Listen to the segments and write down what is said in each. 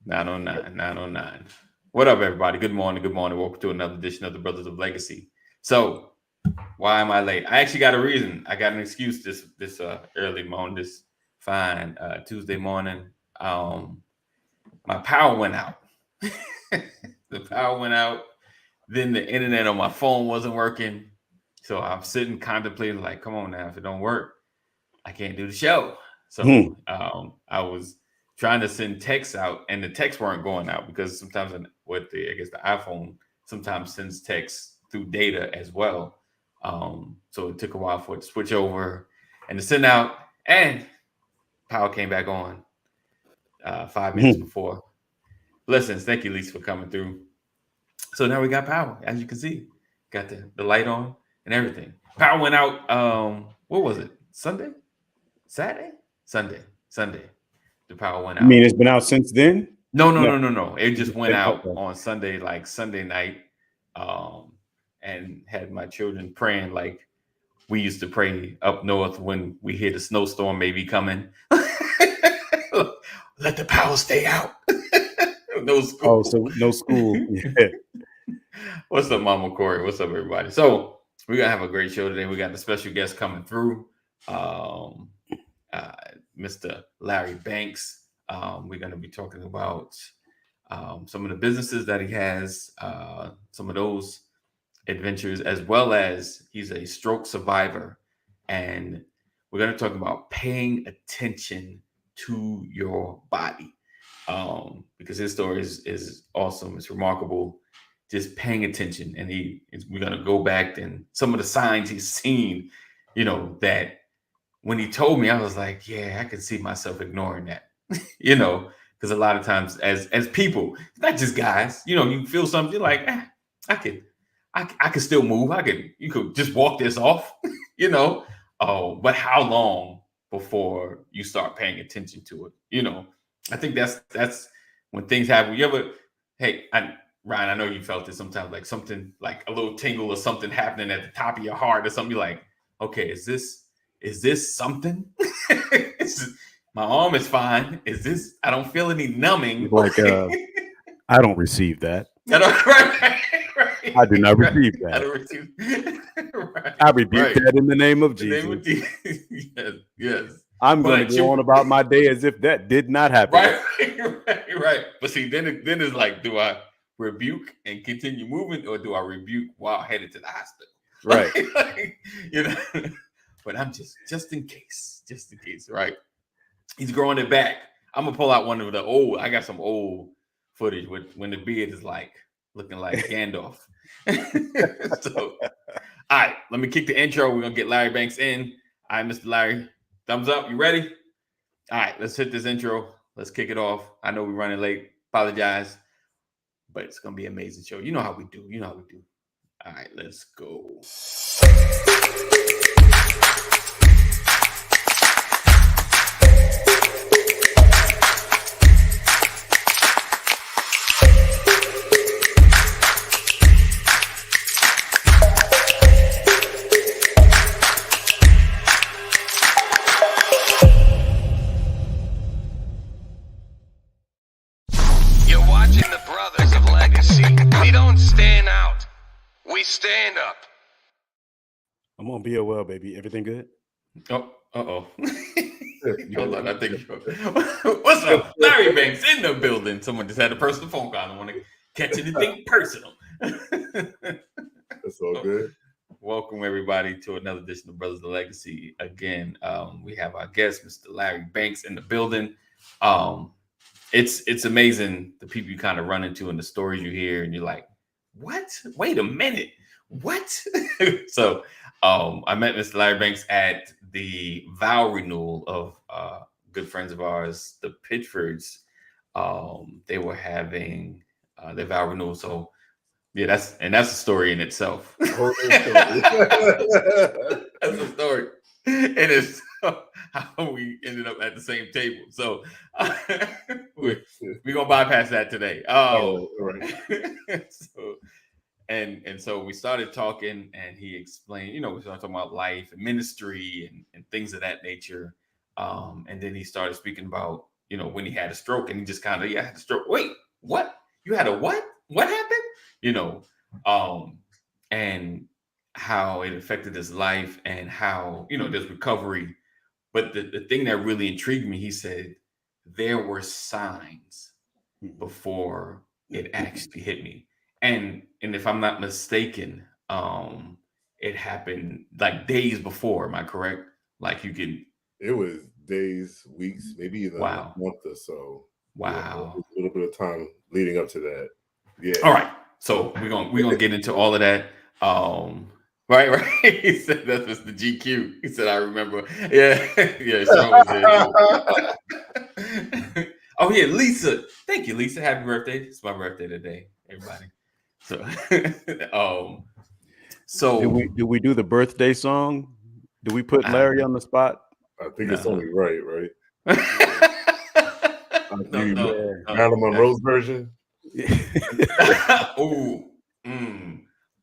909, 909. What up, everybody? Good morning. Good morning. Welcome to another edition of the Brothers of Legacy. So, why am I late? I actually got a reason. I got an excuse this early morning, this fine Tuesday morning. My power went out. The power went out. Then the internet on my phone wasn't working. So I'm sitting contemplating, like, come on now, if it don't work, I can't do the show. So I was trying to send texts out, and the texts weren't going out because sometimes I guess the iPhone sometimes sends texts through data as well. So it took a while for it to switch over and to send out, and power came back on 5 minutes before. Blessings, thank you, Lisa, for coming through. So now we got power, as you can see, got the light on and everything. Power went out. What was it? Sunday? Saturday? Sunday. The power went You out. mean it's been out since then? No. It just went out Okay. on Sunday, like Sunday night, and had my children praying like we used to pray up north when we hear the snowstorm may be coming. Let the power stay out. No school. Oh, so no school. Yeah. What's up, Mama Corey? What's up, everybody? So we're gonna have a great show today. We got a special guest coming through. Mr. Larry Banks. We're going to be talking about some of the businesses that he has, some of those adventures, as well as he's a stroke survivor. And we're going to talk about paying attention to your body, because his story is awesome. It's remarkable. Just paying attention. And we're going to go back and some of the signs he's seen, that when he told me, I was like, yeah, I can see myself ignoring that, because a lot of times as people, not just guys, you feel something, you're like, I could still move. You could just walk this off, Oh, but how long before you start paying attention to it? I think that's when things happen. Ryan, I know you felt it sometimes, like something like a little tingle or something happening at the top of your heart or something. You're like, okay, is this something? My arm is fine. I don't feel any numbing. Like, I don't receive that. Right. I do not receive that. I don't receive. Right. I rebuke that in the name of Jesus. Yes. I'm going to go on about my day as if that did not happen. Right. But see, then it's like, do I rebuke and continue moving, or do I rebuke while headed to the hospital? Right. But I'm just in case, right? He's growing it back. I'm gonna pull out one of the old. I got some old footage with when the beard is like looking like Gandalf. So, all right, let me kick the intro. We're gonna get Larry Banks in. All right, Mr. Larry, thumbs up. You ready? All right, let's hit this intro. Let's kick it off. I know we're running late. Apologize, but it's gonna be an amazing show. You know how we do. All right, let's go. Stand up. I'm on BOL, baby. Everything good? Oh, hold on. I think. What's up, Larry Banks in the building? Someone just had a personal phone call. I don't want to catch anything personal. That's all good. Welcome everybody to another edition of Brothers of Legacy. Again, we have our guest, Mr. Larry Banks, in the building. It's amazing the people you kind of run into and the stories you hear, and you're like, what? Wait a minute. What? So I met Mr. Larry Banks at the vow renewal of good friends of ours, the Pitfords. They were having their vow renewal. So yeah, that's a story in itself. That's a story. And it's how we ended up at the same table. So we're gonna bypass that today. Right. So we started talking, and he explained, we started talking about life and ministry and things of that nature. And then he started speaking about, when he had a stroke, and he just kind of, yeah, I had a stroke. Wait, what? You had a what? What happened? And how it affected his life, and how, there's recovery. But the thing that really intrigued me, he said, there were signs before it actually hit me. And if I'm not mistaken, it happened like days before. Am I correct? Like you can. It was days, weeks, maybe even a Wow. month or so. Wow. Yeah, a little bit of time leading up to that. Yeah. All right. So we're gonna get into all of that. Right. He said that's just the GQ. He said, I remember. Yeah, yeah, Sean was here. Oh yeah, Lisa. Thank you, Lisa. Happy birthday. It's my birthday today, everybody. So Did we do the birthday song? Do we put Larry on the spot? I think it's only right? No. Marilyn Monroe's version. Ooh.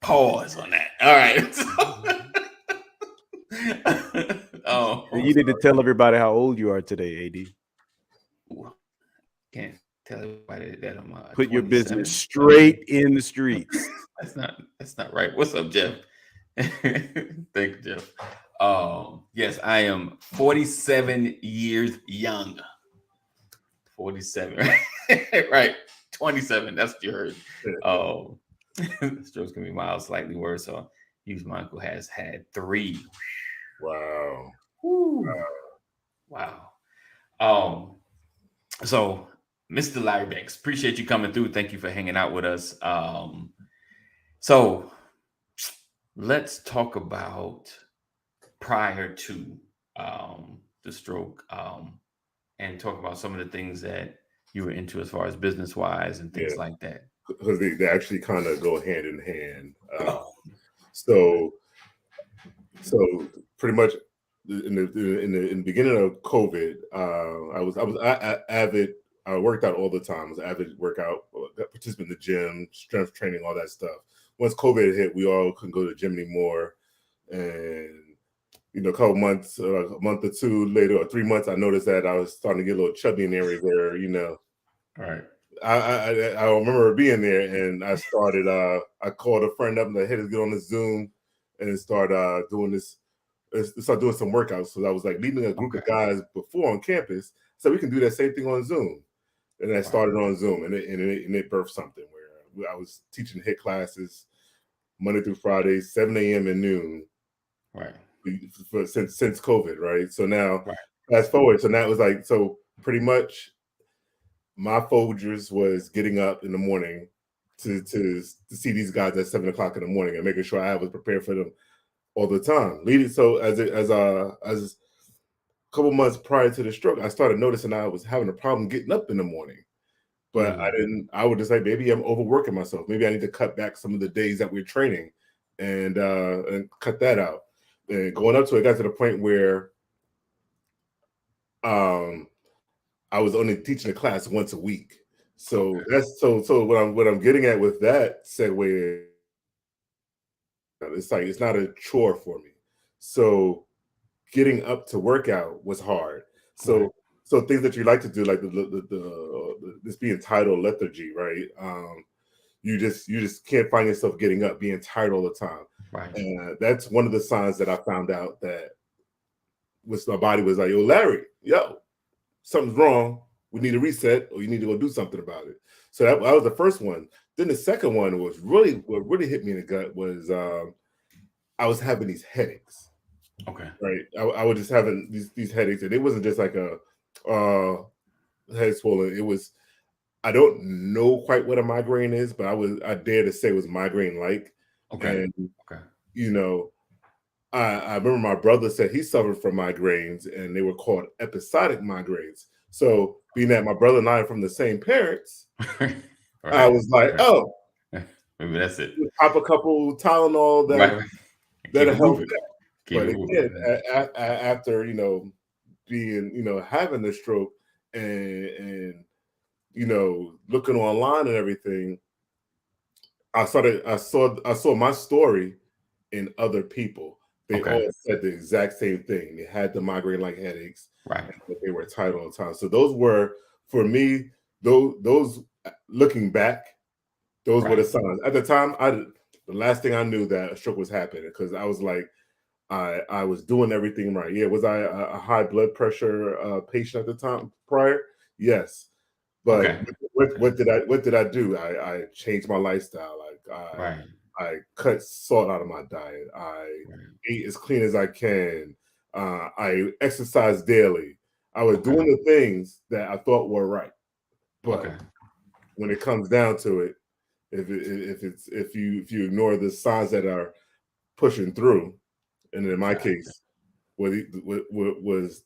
Pause on that. All right. You need to tell everybody how old you are today, AD. Can't tell everybody that I'm put 27. your business straight in the streets. That's not right. What's up, Jeff? Thank you, Jeff. Yes, I am 47 years young. 47, right? 27. That's what you heard. Strokes can be mild, slightly worse. So, use my uncle has had 3. Wow. Wow. So, Mr. Larry Banks, appreciate you coming through. Thank you for hanging out with us. So, let's talk about prior to the stroke, and talk about some of the things that you were into as far as business wise and things like that. Because they actually kind of go hand in hand. So pretty much in the beginning of COVID, I was avid. I worked out all the time. I was an avid workout participant in the gym, strength training, all that stuff. Once COVID hit, we all couldn't go to the gym anymore, and a couple months, a month or two later, or 3 months, I noticed that I was starting to get a little chubby in areas where, Right. I remember being there, and I started. I called a friend up and said, "Hey, let's get on the Zoom," and start doing this. Start doing some workouts. So I was like leading a group of guys before on campus, so we can do that same thing on Zoom. And I started on Zoom, and it birthed something where I was teaching HIIT classes Monday through Friday, 7 a.m. and noon. Right. Since COVID, right? So now, fast forward. So now it was like, so pretty much my Folgers was getting up in the morning to see these guys at 7 o'clock in the morning and making sure I was prepared for them all the time. So as a couple months prior to the stroke, I started noticing I was having a problem getting up in the morning. But I would just like, maybe I'm overworking myself. Maybe I need to cut back some of the days that we're training and cut that out. And going up to it, got to the point where I was only teaching a class once a week. So that's so what I'm getting at with that segue, it's like it's not a chore for me. So getting up to workout was hard. So things that you like to do, like the this being titled lethargy, right? You just can't find yourself getting up, being tired all the time. Right. And that's one of the signs that I found out that my body was like, yo, Larry, something's wrong. We need a reset, or you need to go do something about it. So that was the first one. Then the second one was what really hit me in the gut was I was having these headaches. Okay. Right. I was just having these headaches, and it wasn't just like a head swollen. It was, I don't know quite what a migraine is, but I dare to say it was migraine like. Okay. And I remember my brother said he suffered from migraines, and they were called episodic migraines. So being that my brother and I are from the same parents, I was like, oh, maybe that's it. Pop a couple Tylenol that'll help. But again, after being having the stroke and looking online and everything, I saw my story in other people. They Okay. all said the exact same thing. They had the migraine-like headaches, Right. but they were tired all the time. So those were, for me, those looking back, those were the Right. signs. At the time, the last thing I knew that a stroke was happening, because I was like, I was doing everything right. Yeah, was I a high blood pressure patient at the time prior? Yes, but Okay. what did I do? I changed my lifestyle. Like Right. I cut salt out of my diet. I Right. ate as clean as I can. I exercise daily. I was Okay. doing the things that I thought were right. But Okay. when it comes down to it, if you ignore the signs that are pushing through, and in my Gotcha. case, was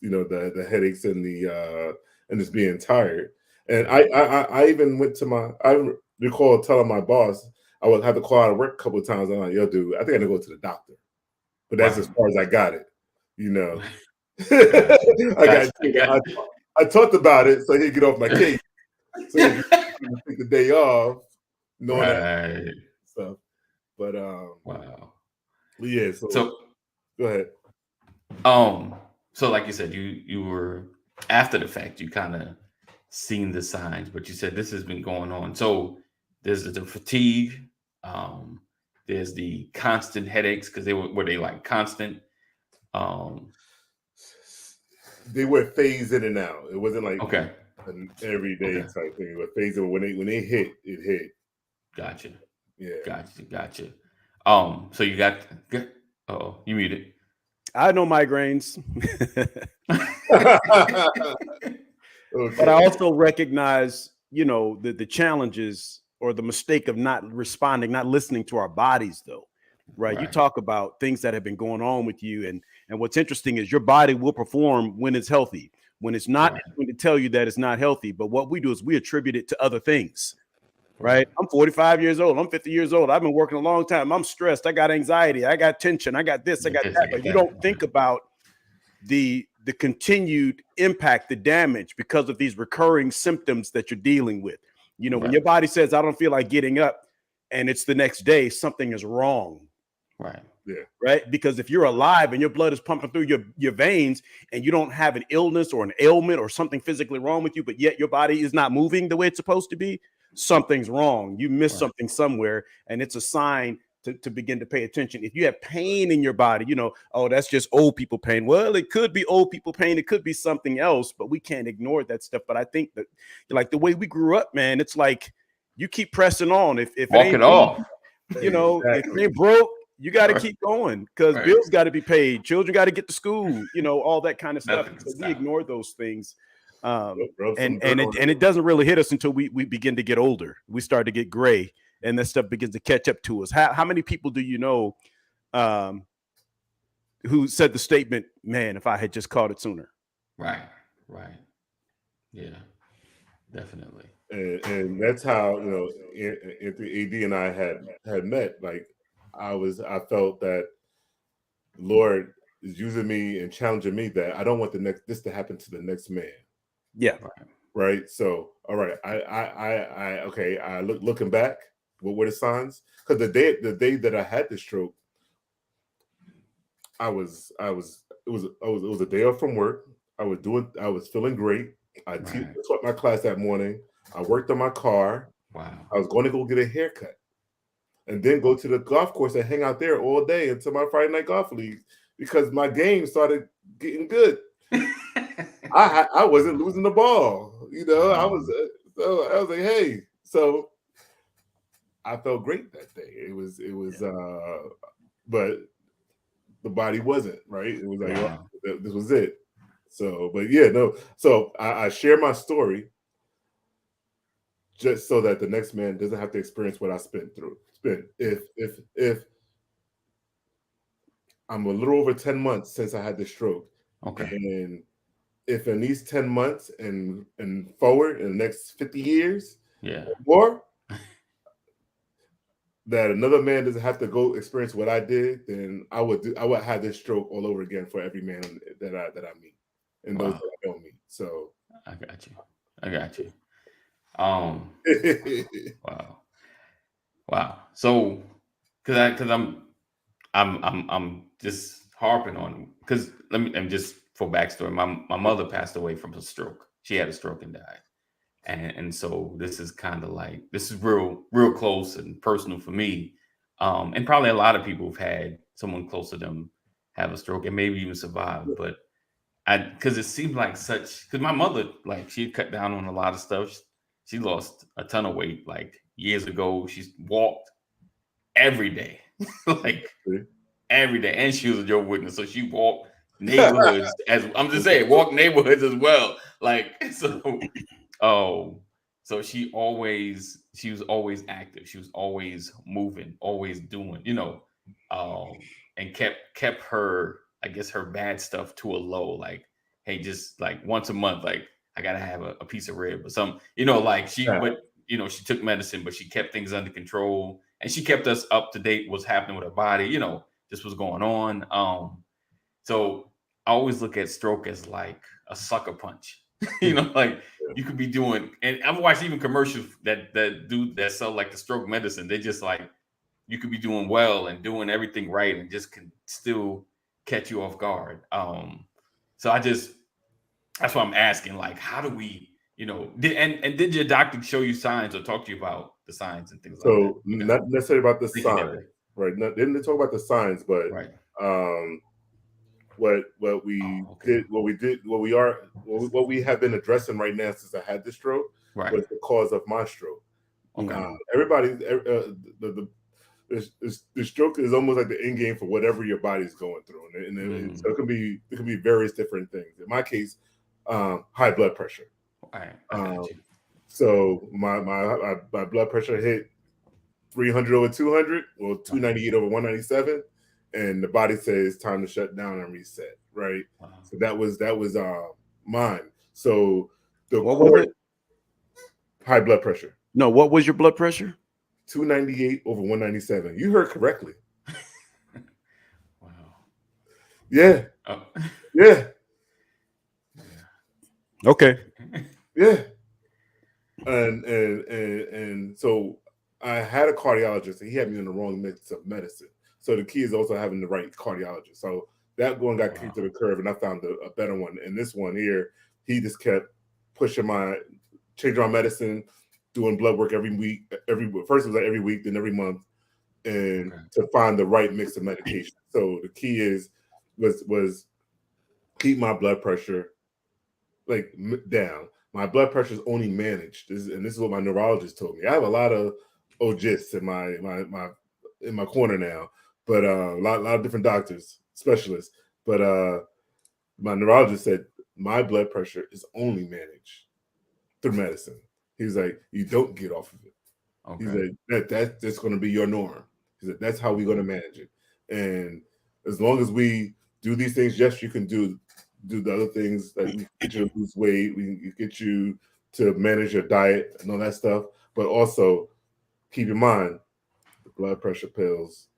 the headaches and the and just being tired. And I even went to I recall telling my boss I would have to call out of work a couple of times. I'm like, yo, dude, I think I need to go to the doctor. But that's as Right. far as I got it, you know. Gotcha. I got Gotcha. I got I talked about it so he'd get off my case. So he could take the day off, knowing that Right. stuff. But Wow. yeah, so So, go ahead. so like you said, you were after the fact, you kind of seen the signs, but you said this has been going on. So there's the fatigue, um, there's the constant headaches because were they like constant? Um, They were phased in and out. It wasn't like okay, an everyday okay, type thing. But phased in when they hit, it hit. gotcha, Yeah. gotcha. So you got, oh, you muted. I know migraines, but I Okay. also recognize, the challenges or the mistake of not responding, not listening to our bodies, though. Right? You Right, talk about things that have been going on with you, and what's interesting is your body will perform when it's healthy. When it's not, right, it's going to tell you that it's not healthy. But what we do is we attribute it to other things. right, Right? I'm 45 years old. I'm 50 years old. I've been working a long time. I'm stressed. I got anxiety. I got tension. I got this. I I got got this, I that. got But you that. don't think about the continued impact, the damage because of these recurring symptoms that you're dealing with. When Right, your body says, I don't feel like getting up, and it's the next day, something is wrong. right, Yeah. Right? Because if you're alive and your blood is pumping through your veins and you don't have an illness or an ailment or something physically wrong with you, but yet your body is not moving the way it's supposed to be, something's wrong. You missed right, something somewhere, and it's a sign to begin to pay attention. If you have pain in your body, oh, that's just old people pain. Well, it could be old people pain. It could be something else, but we can't ignore that stuff. But I think that, like the way we grew up, man, it's like you keep pressing on. If it walk ain't it off. if it Exactly. ain't broke, you got to Right, keep going because right. bills got to be paid. Children got to get to school, all that kind of stuff. Nothing can So we stop. ignore those things. Rub And some dirt on it doesn't really hit us until we begin to get older. We start to get gray and that stuff begins to catch up to us. How many people do you know who said the statement, man, if I had just caught it sooner? Right, right. Yeah, definitely. and that's how Anthony AD and I had met. Like I felt that Lord is using me and challenging me that I don't want this to happen to the next man. Yeah. Right, Right. So all right, I okay. Looking back, what were the signs? Because the day that I had the stroke, it was a day off from work. I was feeling great. right. Taught my class that morning. I worked on my car. Wow. I was going to go get a haircut and then go to the golf course and hang out there all day until my Friday night golf league because my game started getting good. I wasn't losing the ball, I was like, hey, so I felt great that day. But the body wasn't right. It was like, well, Wow. this was it. So, but yeah, no. So I share my story just so that the next man doesn't have to experience what I spent. If I'm a little over 10 months since I had the stroke, Okay. and if in these 10 months and forward in the next 50 years Yeah. or that another man doesn't have to go experience what I did, then I would have this stroke all over again for every man that I meet and those Wow. that I don't meet. So I got you. Wow. Wow. So, because I'm just harping on, because let me just for backstory. My mother passed away from a stroke. She had a stroke and died. And so this is kind of like, this is real close and personal for me. And probably a lot of people have had someone close to them have a stroke and maybe even survive. But because it seemed like because my mother, like, she cut down on a lot of stuff. She lost a ton of weight like years ago. She's walked every day, like every day. And she was a Jehovah's Witness. So she walked neighborhoods as I'm just saying, walk neighborhoods as well. Like, so she was always active. She was always moving, always doing, and kept her, I guess, her bad stuff to a low. Like, hey, just like once a month, like I gotta have a piece of rib or something, like she took medicine, but she kept things under control and she kept us up to date what's happening with her body, just what's going on. So I always look at stroke as like a sucker punch. Like you could be doing, and I've watched even commercials that sell like the stroke medicine. They just like, you could be doing well and doing everything right and just can still catch you off guard. So that's why I'm asking, like, how do we, did your doctor show you signs or talk to you about the signs and things like that? So not necessarily about the signs, right? Didn't talk about the signs, but right. What we have been addressing right now since I had the stroke was the cause of my stroke. Okay. The stroke is almost like the end game for whatever your body's going through, and so it can be various different things. In my case, high blood pressure. So my blood pressure hit 300 over 200, or 298 over 197. And the body says time to shut down and reset, right? So that was mine. So what was it? High blood pressure. No, what was your blood pressure? 298 over 197. You heard correctly. Wow. Yeah. Oh. Yeah. Okay. Yeah. And so I had a cardiologist, and he had me on the wrong mix of medicine. So the key is also having the right cardiologist. So that one got kicked to the curb, and I found a better one. And this one here, he just kept changing my medicine, doing blood work every week. First it was like every week, then every month, and to find the right mix of medication. So the key was keep my blood pressure like down. My blood pressure is only managed. This is what my neurologist told me. I have a lot of OGIsts in my corner now. But a lot of different doctors, specialists. But my neurologist said my blood pressure is only managed through medicine. He was like, you don't get off of it. Okay. He's like, that's going to be your norm. He said, that's how we're going to manage it. And as long as we do these things, yes, you can do the other things that we get you to lose weight, we get you to manage your diet and all that stuff. But also keep in mind the blood pressure pills.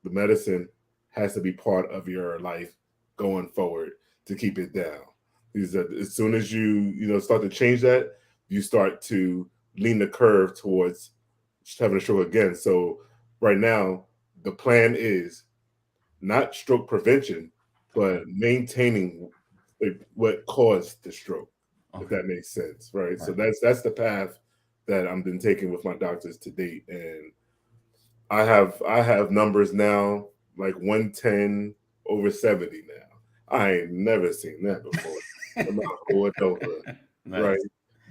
The medicine has to be part of your life going forward to keep it down. As soon as you start to change that, you start to lean the curve towards having a stroke again. So right now, the plan is not stroke prevention, but maintaining what caused the stroke, if that makes sense, right? So that's the path that I've been taking with my doctors to date, and I have numbers now like 110 over 70 now. I ain't never seen that before. I'm not going over, nice. Right?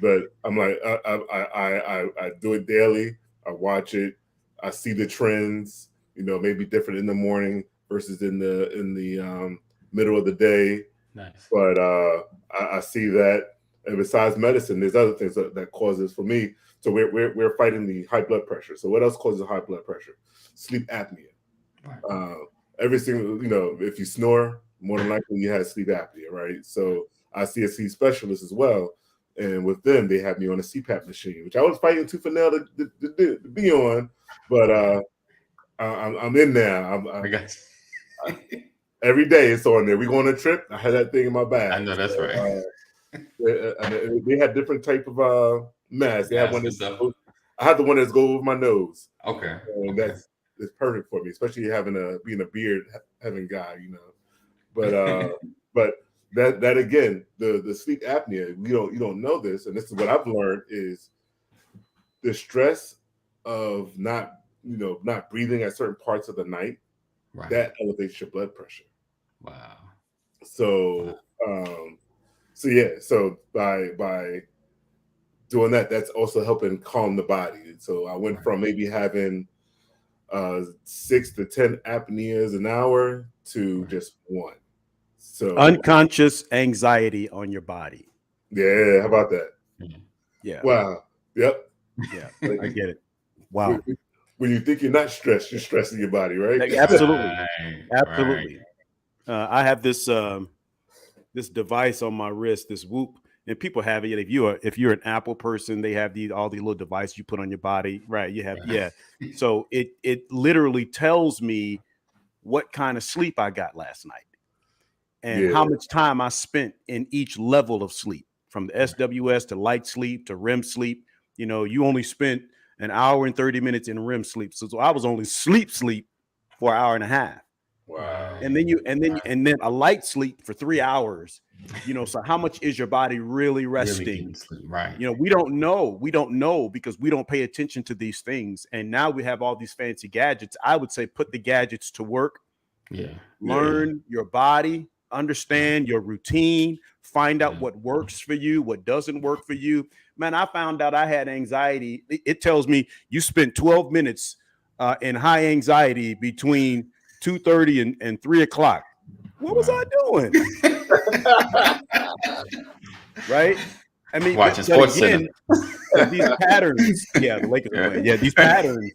But I'm like, I do it daily. I watch it. I see the trends. Maybe different in the morning versus in the middle of the day. Nice. But I see that. And besides medicine, there's other things that causes for me. So we're fighting the high blood pressure. So what else causes high blood pressure? Sleep apnea. Right. Every single, if you snore, more than likely you have sleep apnea, right? So I see a sleep specialist as well. And with them, they have me on a CPAP machine, which I was fighting tooth and nail to be on. But I'm in now. I got you. Every day it's on there. We go on a trip. I had that thing in my bag. I know that's right. They had different type of masks. They have one I have the one that's go over my nose. Okay. And it's perfect for me, especially being a beard having guy, but that again, the sleep apnea, you don't know this, and this is what I've learned is the stress of not breathing at certain parts of the night, Right. that elevates your blood pressure. Wow. So so by doing that, that's also helping calm the body. So I went from maybe having 6 to 10 apneas an hour to just 1. So Unconscious anxiety on your body. yeah, how about that? Yeah. Wow. Yep. Yeah, I get it. Wow. When you think you're not stressed, you're stressing your body, right? Absolutely. Right, Absolutely. I have this this device on my wrist, this Whoop, and people have it. If you're an Apple person, they have all these little devices you put on your body, right? You have So it literally tells me what kind of sleep I got last night and how much time I spent in each level of sleep, from the SWS to light sleep to REM sleep. You only spent an hour and 30 minutes in REM sleep, so I was only sleep for an hour and a half. Wow. And then a light sleep for 3 hours. So how much is your body really resting? Right. We don't know because we don't pay attention to these things. And now we have all these fancy gadgets. I would say put the gadgets to work. Learn your body, understand your routine, find out what works for you, what doesn't work for you. Man, I found out I had anxiety. It tells me you spent 12 minutes in high anxiety between 2:30 and 3 o'clock. What was I doing? Right? I mean, watching Sports again, these patterns, the Lakers are playing. Yeah, these patterns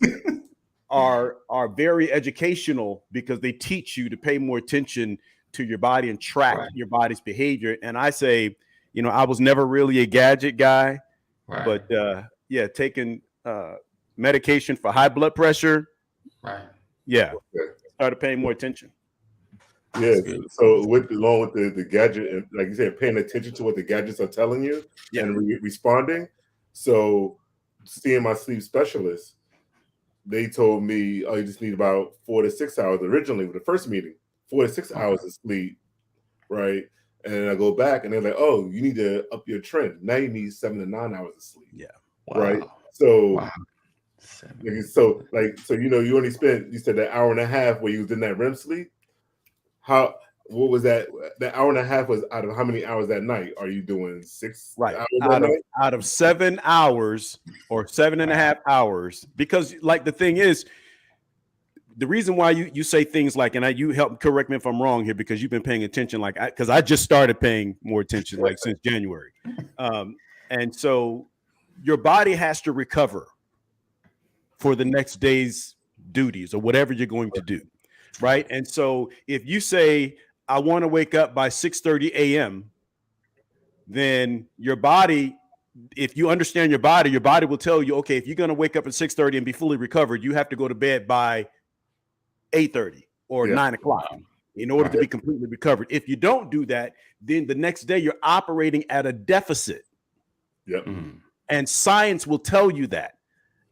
are very educational because they teach you to pay more attention to your body and track your body's behavior. And I say, I was never really a gadget guy, but taking medication for high blood pressure, started paying more attention. Yeah. So along with the gadget, and like you said, paying attention to what the gadgets are telling you and responding. So seeing my sleep specialist, they told me, oh, you just need about 4 to 6 hours originally with the first meeting, 4 to 6 hours of sleep, right? And then I go back and they're like, oh, you need to up your trend. Now you need 7 to 9 hours of sleep. Yeah. Right. So so you only spent, you said, that hour and a half where you was in that REM sleep. What was that? That hour and a half was out of how many hours that night? Are you doing 6 hours out of 7 hours or 7.5 hours? Because like the thing is, the reason why you say things like, and you help correct me if I'm wrong here, because you've been paying attention, because I just started paying more attention since January. And so your body has to recover for the next day's duties or whatever you're going to do. Right. And so if you say, I want to wake up by 6:30 a.m., then your body, if you understand your body will tell you, okay, if you're going to wake up at 6:30 and be fully recovered, you have to go to bed by 8:30 or 9 o'clock in order to be completely recovered. If you don't do that, then the next day you're operating at a deficit. Yep. And science will tell you that.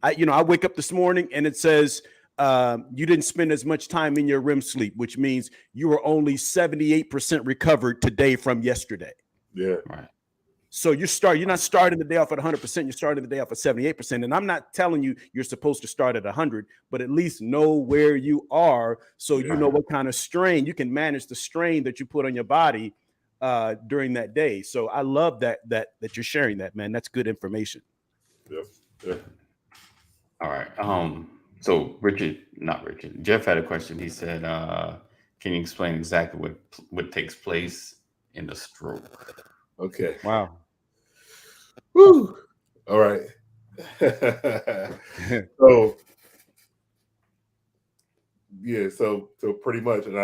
I wake up this morning and it says, you didn't spend as much time in your REM sleep, which means you were only 78% recovered today from yesterday. Yeah. Right. So you're not starting the day off at 100%. You're starting the day off at 78%. And I'm not telling you you're supposed to start at 100, but at least know where you are. So you know what kind of strain you can manage, the strain that you put on your body during that day. So I love that you're sharing that, man. That's good information. Yeah. All right. So Jeff had a question. He said, can you explain exactly what takes place in the stroke? Okay. Wow. Woo. All right. So pretty much, and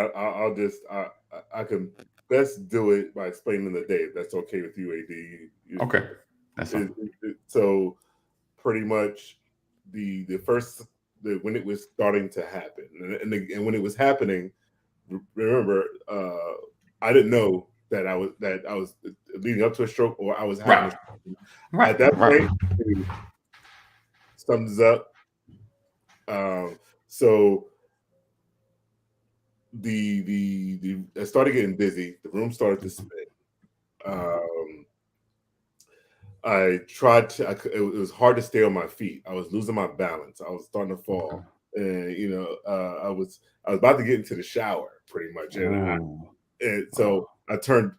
I can best do it by explaining the day. If that's okay with you, AD. Okay. That's fine. So pretty much the first, when it was starting to happen, and when it was happening, remember, I didn't know that I was leading up to a stroke, or I was having at that point. Something's up. So it started getting busy. The room started to spin. I tried to. It was hard to stay on my feet. I was losing my balance. I was starting to fall, and I was about to get into the shower pretty much, and so I turned.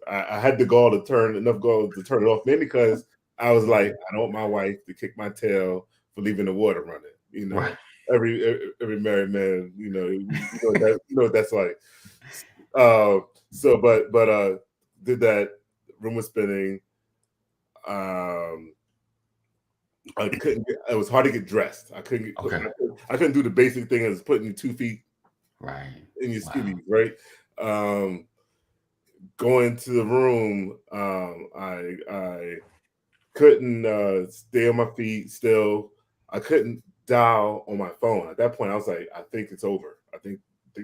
I had the gall to turn enough gall to turn it off, mainly because I was like, I don't want my wife to kick my tail for leaving the water running. Right. Every married man, what that's like. Did that. Room was spinning. I couldn't. It was hard to get dressed. I couldn't. I couldn't do the basic thing as putting your 2 feet in your skivvies, right? Going to the room, I couldn't stay on my feet. Still, I couldn't dial on my phone. At that point, I was like, I think it's over. I think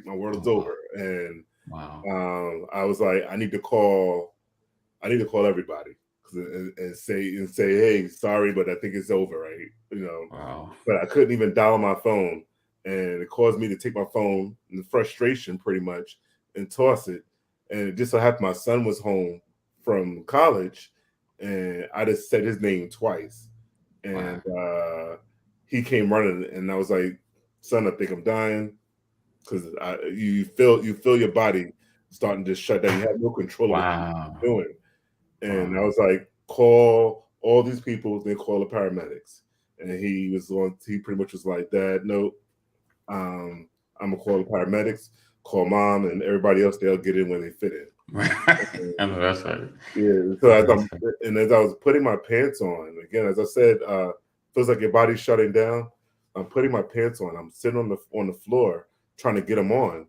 my world is over. And I was like, I need to call everybody and say, hey, sorry, but I think it's over, right? But I couldn't even dial on my phone, and it caused me to take my phone in frustration, pretty much, and toss it. And it just so happened my son was home from college, and I just said his name twice, and he came running, and I was like, son, I think I'm dying, because you feel your body starting to shut down. You have no control of what you're doing. And I was like, call all these people, then call the paramedics. And he pretty much was like, Dad, no, I'm gonna call the paramedics, call mom, and everybody else, they'll get in when they fit in. I know that's right. Yeah. So as I was putting my pants on, again, as I said, feels like your body's shutting down. I'm putting my pants on. I'm sitting on the floor trying to get them on,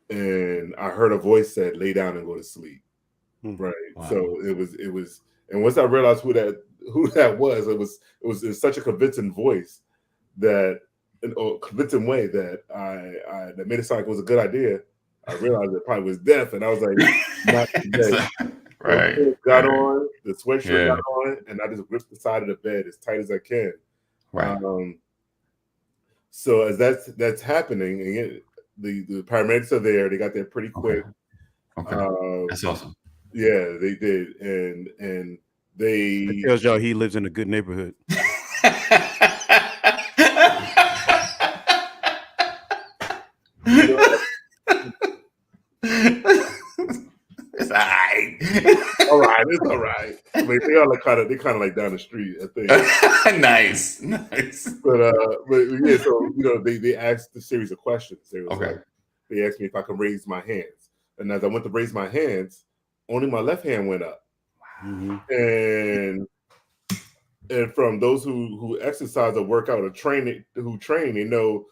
and I heard a voice said, "Lay down and go to sleep." Right. So it was, and once I realized who that was, it was in such a convincing voice convincing way that that made it sound like it was a good idea. I realized it probably was death, and I was like, not today. Right. Got on the sweatshirt, got on, and I just ripped the side of the bed as tight as I can. Right. So as that's happening, and the paramedics are there. They got there pretty quick. Okay. That's awesome. Yeah, they did, and they that tells y'all he lives in a good neighborhood. It's all right. It's all right. I mean, they kind of like down the street, I think. Nice. But yeah, so they asked a series of questions. They asked me if I could raise my hands, and as I went to raise my hands, only my left hand went up. And from those who exercise or work out or train, they know,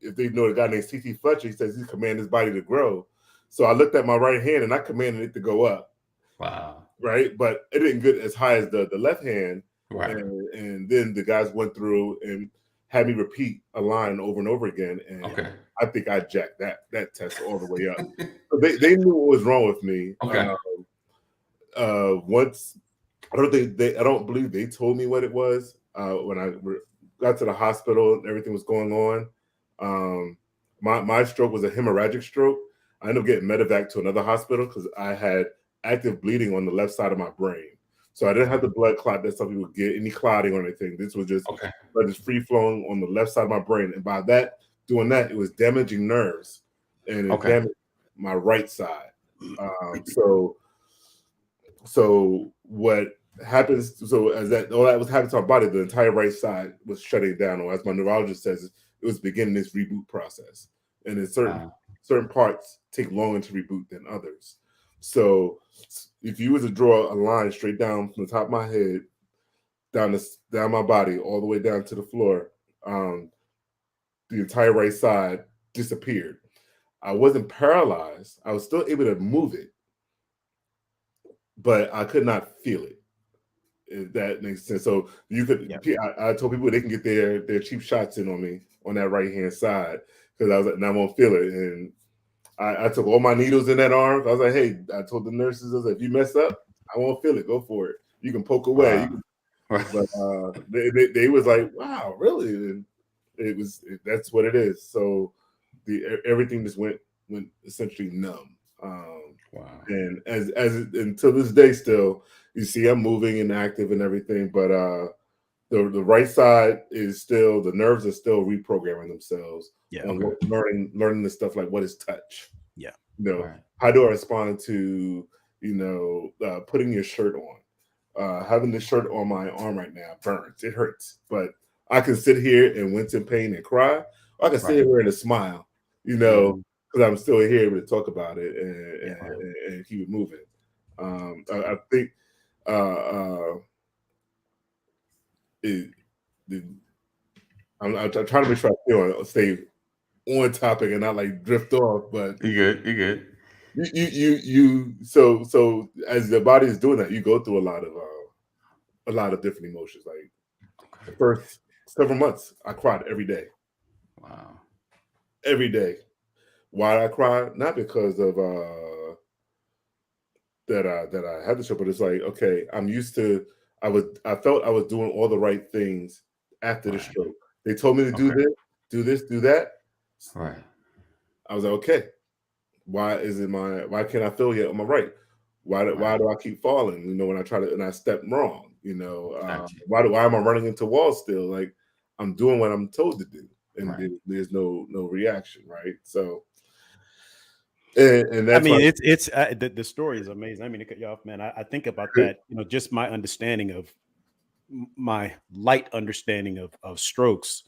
if they know a guy named C.T. Fletcher, he says he commands his body to grow. So I looked at my right hand and I commanded it to go up. Wow. Right. But it didn't get as high as the left hand. Right. And then the guys went through and had me repeat a line over and over again. And I think I jacked that test all the way up. So they knew what was wrong with me. Once I don't believe they told me what it was when I got to the hospital and everything was going on. My stroke was a hemorrhagic stroke. I ended up getting medevac to another hospital because I had active bleeding on the left side of my brain. So I didn't have the blood clot that some people get, any clotting or anything. This was just free flowing on the left side of my brain. And by doing that, it was damaging nerves, and it damaged my right side. So what happens? So as all that was happening to my body, the entire right side was shutting down, or as my neurologist says, it was beginning this reboot process. And in certain parts take longer to reboot than others. So if you was to draw a line straight down from the top of my head, down my body, all the way down to the floor, the entire right side disappeared. I wasn't paralyzed. I was still able to move it, but I could not feel it. If that makes sense. So you could. I told people they can get their cheap shots in on me on that right hand side, because I was like, and I won't feel it. And I took all my needles in that arm. I was like, hey, I told the nurses, I was like, if you mess up, I won't feel it. Go for it. You can poke away. But they was like, wow, really? And that's what it is. So everything just went went essentially numb. Wow. And until this day, still, you see I'm moving and active and everything, but the right side is still, the nerves are still reprogramming themselves on learning the stuff like what is touch. Yeah. How do I respond to putting your shirt on? Having the shirt on my arm right now burns. It hurts, but I can sit here and wince in pain and cry. Or I can sit here and smile, because I'm still here able to talk about it and keep it moving. I think I'm trying to make sure I stay on topic and not like drift off. But you're good. So as the body is doing that, you go through a lot of different emotions. Like the first several months, I cried every day. Wow. Every day. Why did I cry? Not because of that I had the show, but it's like, okay, I'm used to. I felt I was doing all the right things after the stroke. They told me to do this, do that. Right. I was like, okay. Why can't I feel yet on my right? Why do I keep falling? When I try to and I step wrong. Why am I running into walls still? Like I'm doing what I'm told to do, and there's no reaction, right? So. And that's it's the story is amazing. I mean, to cut you off, man. I think about that, just my understanding of my light understanding of strokes.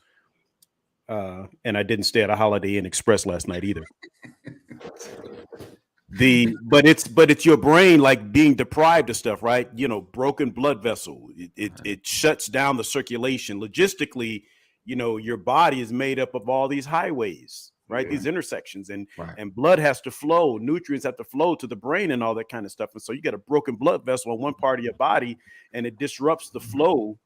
And I didn't stay at a Holiday Inn Express last night either. But it's your brain like being deprived of stuff, right? Broken blood vessel. It shuts down the circulation. Logistically, your body is made up of all these highways, right? These intersections, and blood has to flow, nutrients have to flow to the brain and all that kind of stuff. And so you get a broken blood vessel in one part of your body, and it disrupts the flow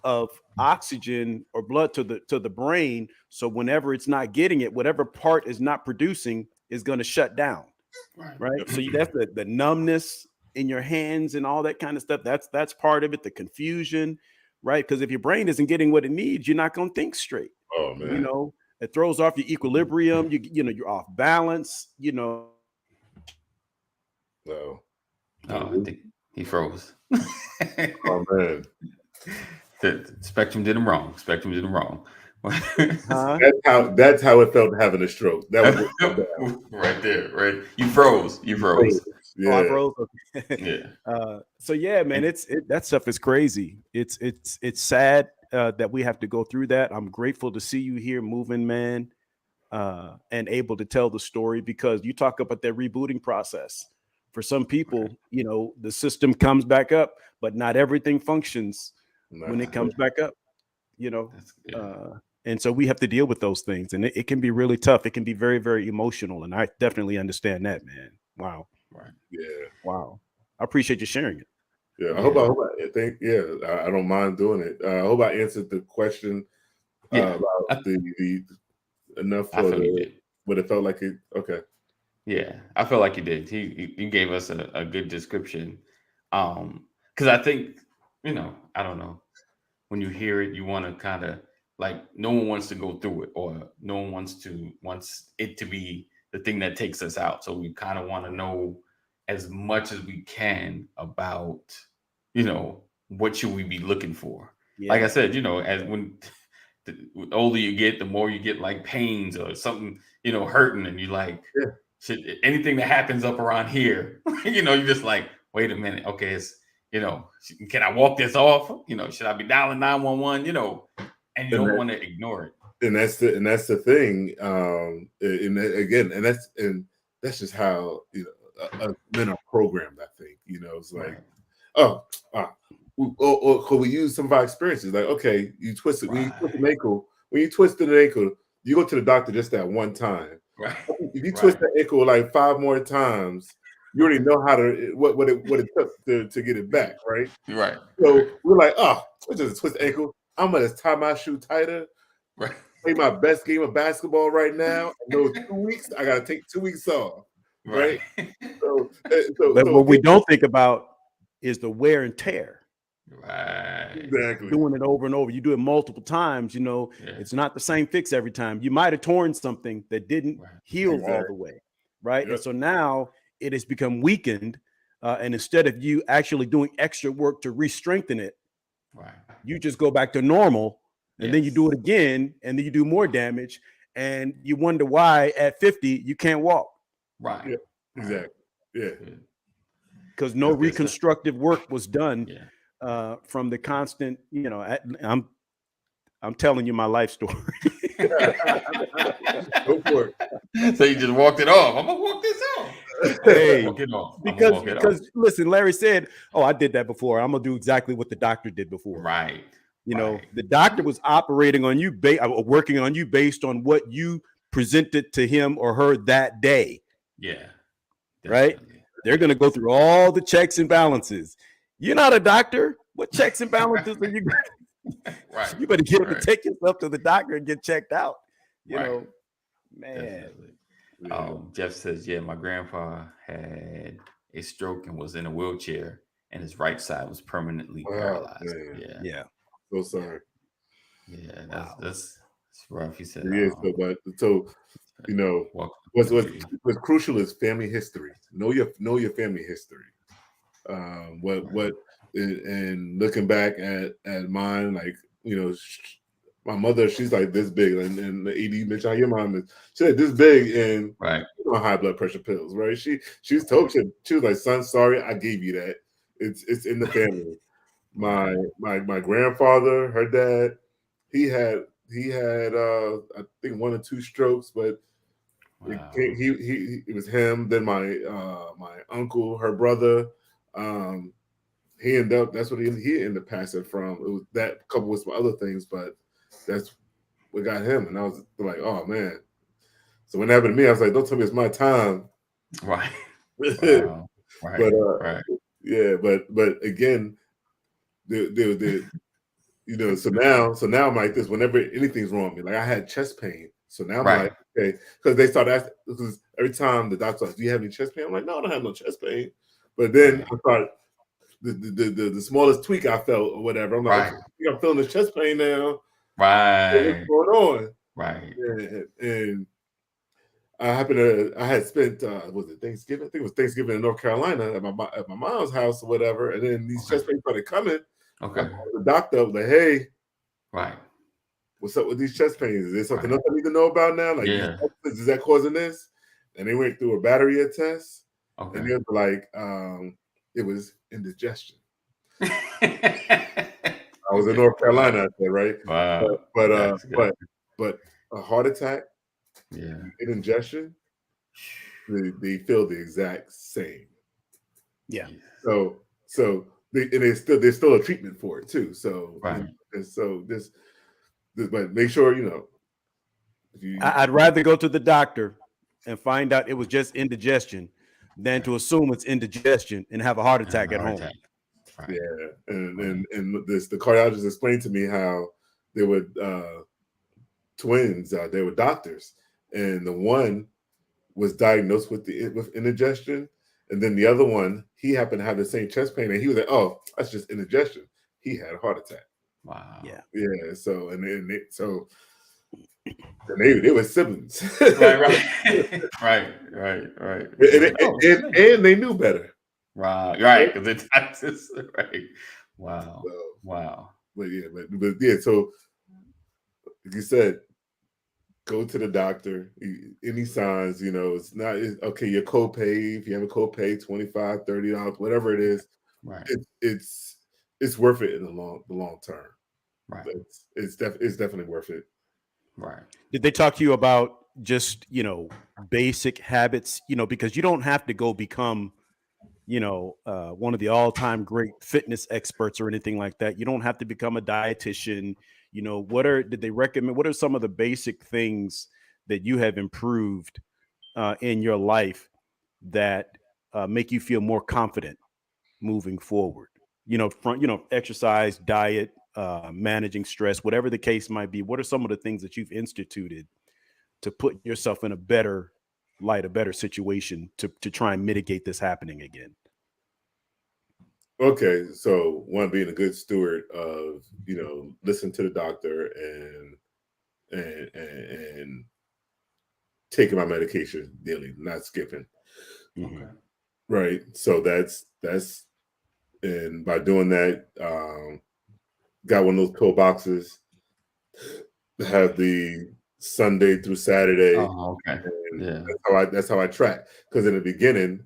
of oxygen or blood to the brain. So whenever it's not getting it, whatever part is not producing is going to shut down. Right. So that's the numbness in your hands and all that kind of stuff. That's part of it. The confusion, right? Because if your brain isn't getting what it needs, you're not going to think straight. Oh man. It throws off your equilibrium. You're off balance. No. I think he froze. Oh man. The Spectrum did him wrong. That's how it felt having a stroke. That was right there. Right, you froze. Yeah. Oh, I froze. Yeah. So yeah, man, that stuff is crazy. It's sad that we have to go through that. I'm grateful to see you here, moving, man, and able to tell the story, because you talk about that rebooting process. For some people, the system comes back up, but not everything functions when it comes back up. And so we have to deal with those things, and it can be really tough. It can be very, very emotional, and I definitely understand that, man. Wow. Right. Yeah. Wow. I appreciate you sharing it. Yeah. I don't mind doing it. I hope I answered the question about the enough for what it felt like it. Okay. Yeah, I feel like you did. He gave us a good description. Because I think, I don't know, when you hear it, you want to kind of like, no one wants to go through it, or no one wants it to be the thing that takes us out. So we kind of want to know as much as we can about, what should we be looking for? Yeah. Like I said, as when the older you get, the more you get like pains or something, hurting, and you like, should anything that happens up around here, you're just like, wait a minute, okay, it's, can I walk this off? Should I be dialing 911? And you don't want to ignore it. And that's the thing. And that's just how men are programmed. I think it's like, could we use some of our experiences? Like, okay, you twist it. When you twist an ankle, you go to the doctor just that one time. Right. If you twist the ankle like 5 more times, you already know how to what it took to get it back, right? Right. So we're like, it's just a twist ankle. I'm gonna tie my shoe tighter. Right. Play my best game of basketball right now. And those 2 weeks, I gotta take 2 weeks off. Right. But what we don't think about is the wear and tear. Right. Exactly. Doing it over and over. You do it multiple times, It's not the same fix every time. You might have torn something that didn't heal all the way. right? Yep. And so now it has become weakened. And instead of you actually doing extra work to re-strengthen it, Right. you just go back to normal, and then you do Yes. it again, and then you do more damage, and you wonder why at 50 you can't walk Right. Yeah. Exactly. Yeah. Good. because no That's good stuff. reconstructive work was done Yeah. from the constant. I'm telling you my life story. Go for it. So you just walked it off. I'm gonna walk this off. Hey, Walk it off. I'm gonna walk it off. because listen, Larry said, "Oh, I did that before. I'm gonna do exactly what the doctor did before." Right. You know, Right. the doctor was operating on you, working on you based on what you presented to him or her that day. Yeah. Right? Definitely. They're going to go through all the checks and balances. You're not a doctor. What checks and balances are you? Right. You better get up Right. and take yourself to the doctor and get checked out. You Right. know, man. Definitely. Yeah. Jeff says, yeah, my grandpa had a stroke and was in a wheelchair, and his right side was permanently Oh, paralyzed. man. Yeah. Yeah. So sorry. Yeah. Wow. That's rough. He said, Yeah. So you know, welcome. what's crucial is family history. Know your family history. And looking back at mine, like, you know, my mother, she's like this big, and the ED mentioned how your mom is. She's like this big, and Right. on high blood pressure pills, right? She was told, she was like, son, sorry, I gave you that. It's in the family. My grandfather, her dad, he had I think 1 or 2 strokes, but Wow. it was him. Then my uncle, her brother, he ended up, that's what he ended up passing from. It was that coupled with some other things, but that's what got him. And I was like, oh man. So when it happened to me, I was like, don't tell me it's my time. Right. But Wow. Right. Right. yeah, but again, the you know, so now I'm like this. Whenever anything's wrong with me, like I had chest pain, so now I'm Right. like, okay, because they start asking, because every time the doctor's like, do you have any chest pain? I'm like, no, I don't have no chest pain. But then I thought the smallest tweak I felt or whatever, I'm like, Right. okay, I'm feeling this chest pain now. Right. What's going on? Right. And I had spent was it Thanksgiving? I think it was Thanksgiving in North Carolina at my mom's house or whatever. And then these chest pains started coming. Okay. I called the doctor, I was like, hey, Right. what's up with these chest pains? Is there something Right. else I need to know about now? Like, Yeah. is that causing this? And they went through a battery of tests, Okay. and they were like, it was indigestion. I was in North Carolina out there, right? Wow. But a heart attack, Yeah. indigestion, they feel the exact same. Yeah. So there's still a treatment for it too. So Right. and so this, but make sure you know. I'd rather go to the doctor and find out it was just indigestion than to assume it's indigestion and have a heart attack at home. Right. Yeah, and the cardiologist explained to me how they were twins. They were doctors, and the one was diagnosed with indigestion, and then the other one, he happened to have the same chest pain, and he was like, "Oh, that's just indigestion." He had a heart attack. Wow. Yeah. Yeah. So they were siblings. Right. And they knew better. Right. Because it's taxes. Right. Wow. So, Wow. but yeah. So like you said, go to the doctor. Any signs, you know, okay. Your copay, if you have a copay, $25, $30, whatever it is, Right. It's worth it in the long term. Right. It's definitely worth it. Right. Did they talk to you about just, you know, basic habits, you know, because you don't have to go become, you know, one of the all-time great fitness experts or anything like that. You don't have to become a dietitian. You know, did they recommend, what are some of the basic things that you have improved in your life that make you feel more confident moving forward? You know, exercise, diet, managing stress, whatever the case might be. What are some of the things that you've instituted to put yourself in a better light, a better situation to try and mitigate this happening again? Okay, so one, being a good steward of, you know, listen to the doctor and taking my medication daily, not skipping. Mhm. Okay. Right. So that's and by doing that, got one of those pill boxes that have the Sunday through Saturday. Oh, okay. And Yeah. that's how I track. Because in the beginning,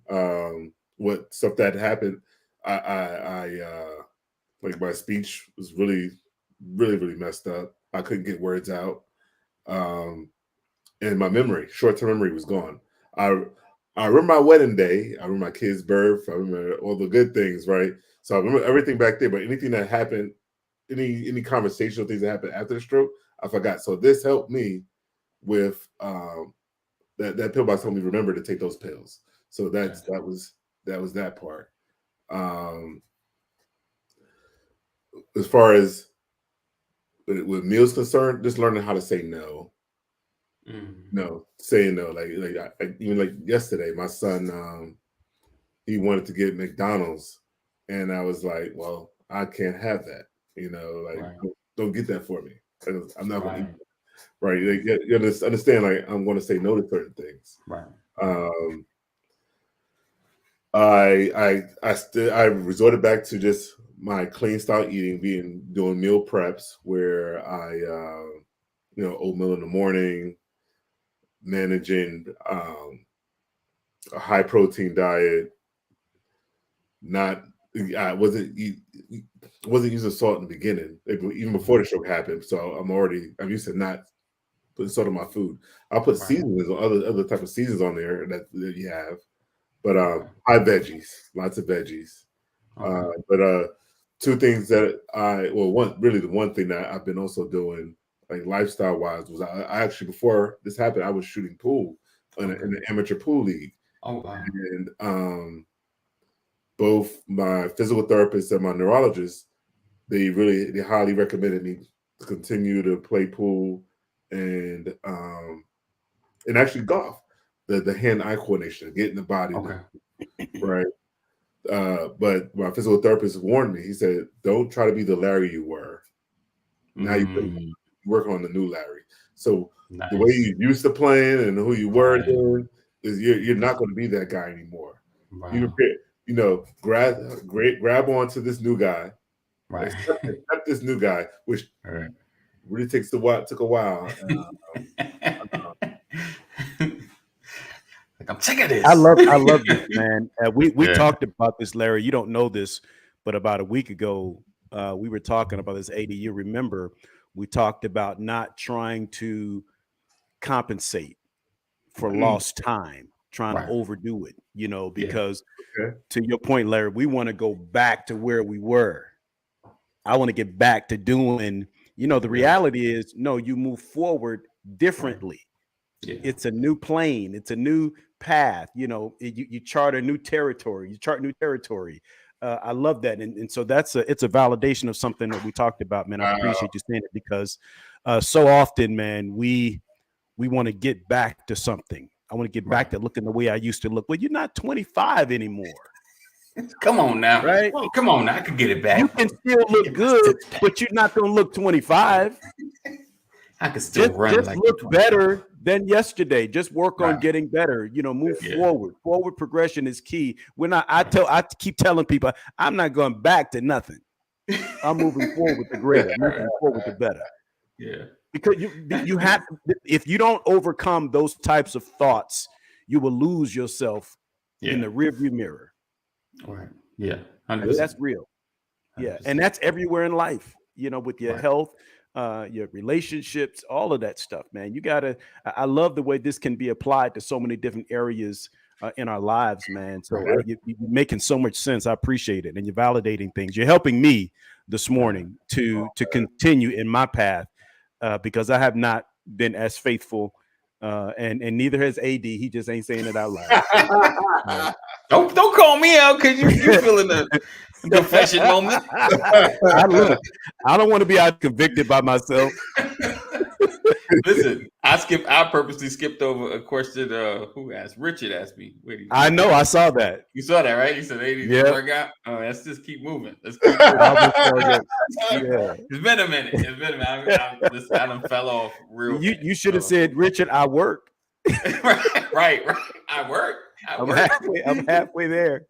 what stuff that happened, I like my speech was really, really, really messed up. I couldn't get words out. And my memory, short-term memory was gone. I remember my wedding day. I remember my kid's birth. I remember all the good things, right? So I remember everything back there, but anything that happened, any conversational things that happened after the stroke, I forgot. So this helped me with that pill box helped me remember to take those pills. So that was that part. As far as with meals concerned, just learning how to say no. No, saying no. Even like yesterday, my son he wanted to get McDonald's, and I was like, well, I can't have that. Right. Don't get that for me. I'm not going to eat. Right. Right? You understand? Like I'm going to say no to certain things. Right. I resorted back to just my clean style eating, doing meal preps where I oatmeal in the morning, managing a high protein diet. I wasn't using salt in the beginning, even before the stroke happened. So I'm used to not putting salt on my food. I'll put seasonings or other type of seasons on there that you have. But high veggies, lots of veggies. But two things that the one thing that I've been also doing, like lifestyle wise, was I actually, before this happened, I was shooting pool in an amateur pool league. Oh wow! And both my physical therapist and my neurologist, they highly recommended me to continue to play pool and actually golf. The hand-eye coordination, getting the body right. But my physical therapist warned me. He said, "Don't try to be the Larry you were. Now you work on the new Larry. So the way you used to playing and who you were doing is you're not going to be that guy anymore. Wow. Grab onto this new guy, Right. accept this new guy, which really took a while." I'm sick of this. I love this, man. We talked about this, Larry. You don't know this, but about a week ago, we were talking about this 80. You remember we talked about not trying to compensate for lost time, trying to overdo it, because to your point, Larry, we want to go back to where we were. I want to get back to doing, the reality is, no, you move forward differently. Yeah. It's a new plane. It's a new path. You chart a new territory. You chart new territory. I love that. And so it's a validation of something that we talked about, man. I appreciate you saying it because so often, man, we want to get back to something. I want to get back to looking the way I used to look. Well, you're not 25 anymore. Come on now. Right? Come on now. I could get it back. You can still look good, but you're not going to look 25. I could still run. Just look better than yesterday. Just work on getting better. Move forward. Forward progression is key. I keep telling people, I'm not going back to nothing. I'm moving forward to greater. Moving forward to better. Yeah. Because you have, if you don't overcome those types of thoughts, you will lose yourself in the rearview mirror. Right. Yeah. 100%. That's real. 100%. Yeah. And that's everywhere in life, with your health, your relationships, all of that stuff, man. I love the way this can be applied to so many different areas in our lives, man. So you're making so much sense. I appreciate it. And you're validating things. You're helping me this morning to continue in my path because I have not been as faithful and neither has AD. He just ain't saying it out loud. Don't call me out because you're feeling the confession moment. I don't want to be out convicted by myself. Listen, I purposely skipped over a question. Who asked? Richard asked me. I know. I saw that. You saw that, right? He said, "Hey, work out." Let's just keep moving. Let's keep moving. It's been a minute. I done fell off real. You should have said, "Richard, I work." right. I work. I'm halfway there.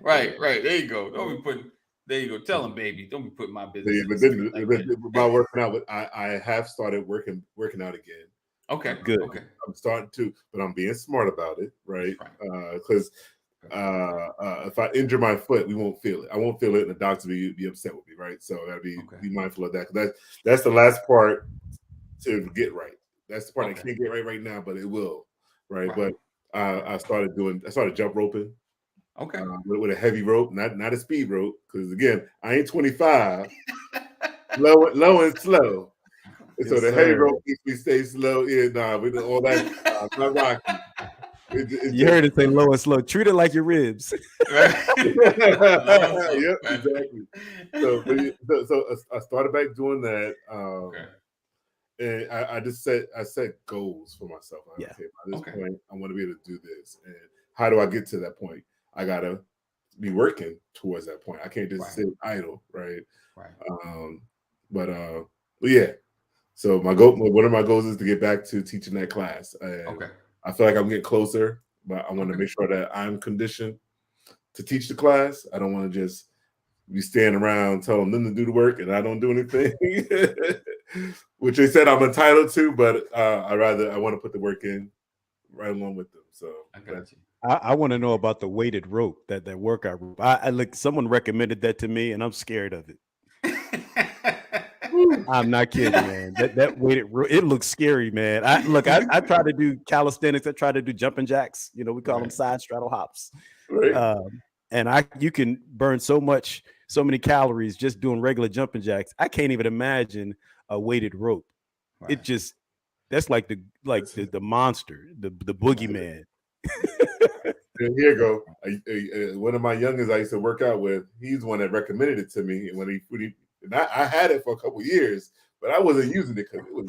Right. There you go. Don't be putting. There you go. Tell them, baby. Don't be putting my business Yeah, in but the then street like but that. by working out, I have started working out again. Okay. Good. Okay. I'm starting to, but I'm being smart about it, right? Right. Because if I injure my foot, we won't feel it. I won't feel it, and the doctor be upset with me, right? So I gotta be mindful of that. That's the last part to get right. That's the part I can't get right now, but it will, right? But I started jump roping. Okay. With a heavy rope, not a speed rope, because again, I ain't 25. low and slow. And so Yes, the heavy sir. rope makes me stay slow. Yeah, nah, we do all that. Not rocky. You heard it say low and slow. Treat it like your ribs. Yep, exactly. So I started back doing that. And I just set goals for myself. Yeah. Okay, by this point, I want to be able to do this. And how do I get to that point? I gotta be working towards that point. I can't just sit idle, right? But yeah. So one of my goals is to get back to teaching that class. And I feel like I'm getting closer, but I want to make sure that I'm conditioned to teach the class. I don't want to just be standing around telling them to do the work and I don't do anything, which they said I'm entitled to, but I want to put the work in right along with them. So I got you. I want to know about the weighted rope, that workout rope. I look, someone recommended that to me, and I'm scared of it. I'm not kidding, man. That weighted rope, it looks scary, man. I try to do calisthenics. I try to do jumping jacks. You know, we call them side straddle hops. Right. And you can burn so many calories just doing regular jumping jacks. I can't even imagine a weighted rope. It just, that's like the monster, the boogeyman. And here you go. One of my youngest I used to work out with, he's the one that recommended it to me. And I had it for a couple years, but I wasn't using it because it was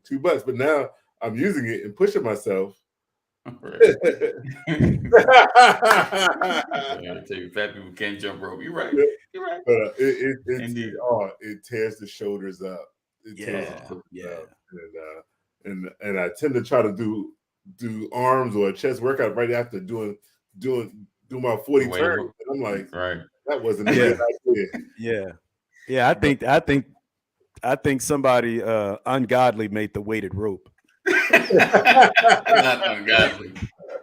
too much. But now I'm using it and pushing myself. I tell you, fat people can't jump rope. You're right. You're right. But it tears the shoulders up. It tears the shoulders up. And I tend to try to do arms or a chest workout right after doing my 40 turns. And I'm like, that wasn't a good idea. Yeah. I think somebody ungodly made the weighted rope.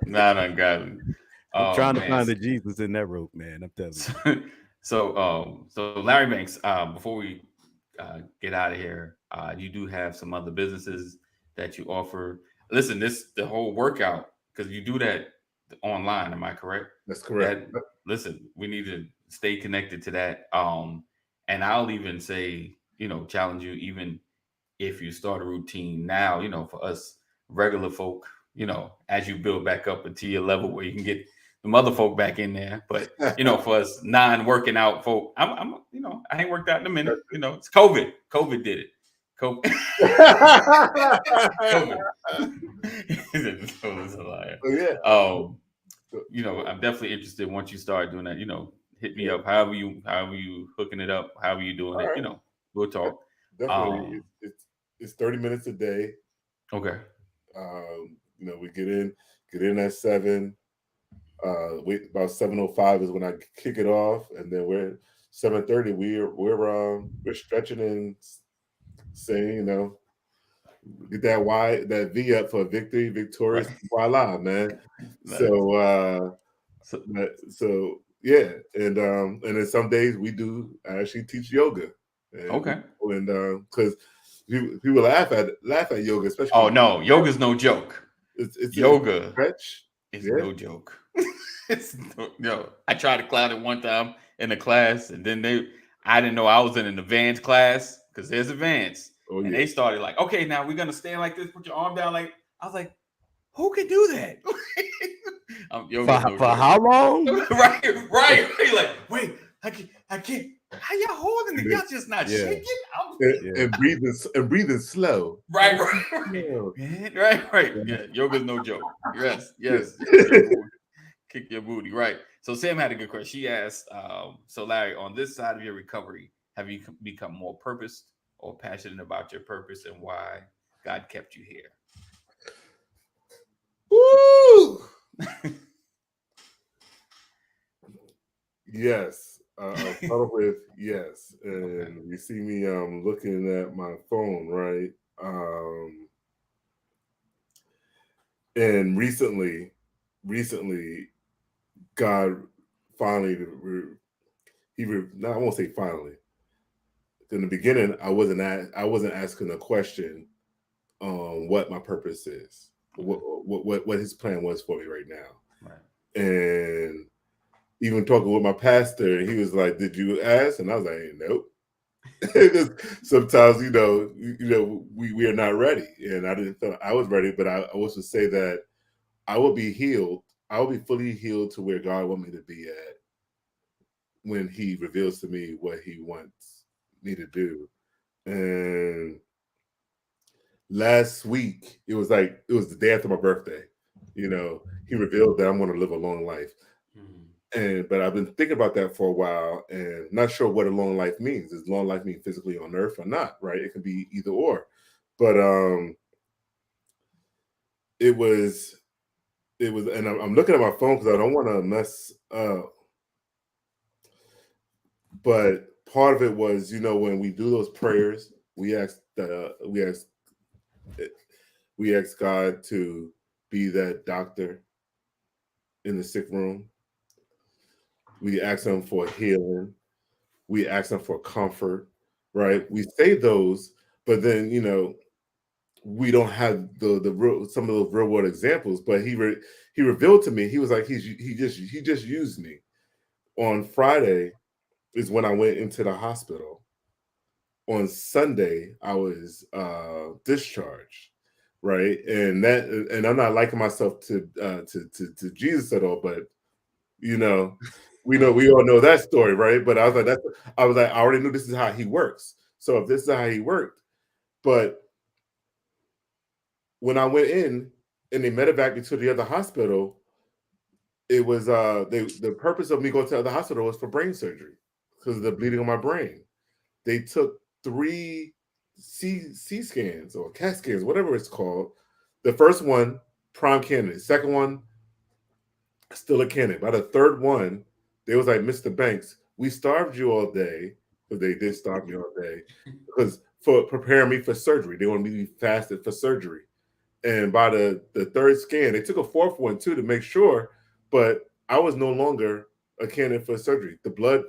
Not ungodly. I'm trying to find the Jesus in that rope, man. I'm telling you. So Larry Banks, before we get out of here, you do have some other businesses that you offer. Listen, the whole workout, because you do that online. Am I correct? That's correct. Listen, we need to stay connected to that. And I'll even say, challenge you, even if you start a routine now, for us regular folk, as you build back up into your level where you can get the other folk back in there. But for us non-working out folk, I'm I ain't worked out in a minute. It's COVID. COVID did it. COVID. It's a liar. I'm definitely interested once you start doing that. Hit me up. However you hooking it up. However you doing it. We'll talk. Definitely, it's 30 minutes a day. Okay. We get in at 7. Wait, about 7:05 is when I kick it off, and then we're 7:30. We're stretching and saying, get that V up for victorious, voila, man. Nice. So yeah, and then some days I actually teach yoga. And because people laugh at yoga, especially. Oh no, yoga's no joke. It's yoga. Stretch. It's no joke. I tried to clown it one time in a class, and then I didn't know I was in an advanced class because there's advanced. And they started like, okay, now we're gonna stand like this, put your arm down. Like, I was like, who can do that? For how long? right. Like, wait, I can't. How y'all holding it? Y'all just not shaking. And breathing slow. Right. Yeah, yoga's no joke. Yes. Kick your booty. Right. So Sam had a good question. She asked, so Larry, on this side of your recovery, have you become more purposed or passionate about your purpose and why God kept you here? Yes. I'll start off with yes. Okay. And you see me looking at my phone, right? And recently, God finally no, I won't say finally. In the beginning, I wasn't asking a question on what my purpose is, what his plan was for me right now. Right. And even talking with my pastor, he was like, "Did you ask?" And I was like, "Nope." Sometimes, we are not ready, and I didn't feel I was ready, but I was to say that I will be healed. I will be fully healed to where God wants me to be at when He reveals to me what He wants me to do. And last week, it was the day after my birthday. He revealed that I'm going to live a long life. But I've been thinking about that for a while and not sure what a long life means. Does long life mean physically on earth or not? Right? It can be either or. But it was, and I'm looking at my phone because I don't want to mess up. But part of it was, when we do those prayers, we ask God to be that doctor in the sick room. We ask Him for healing. We ask Him for comfort, right? We say those, but then we don't have the real, some of those real world examples. But He revealed to me. He was like, he just used me. On Friday is when I went into the hospital. On Sunday, I was discharged, right? And I'm not liking myself to Jesus at all, but we all know that story, right? But I was like, I already knew this is how He works. So if this is how He worked, but when I went in and they medevac me to the other hospital, it was the purpose of me going to the other hospital was for brain surgery because of the bleeding on my brain. They took 3 C scans or CAT scans, whatever it's called. The first one, prime candidate. Second one, still a candidate. By the third one, they was like, "Mr. Banks, we starved you all day," because they did starve me all day, because for preparing me for surgery. They wanted me to be fasted for surgery. And by the third scan, they took a fourth one too to make sure, but I was no longer a candidate for surgery. The blood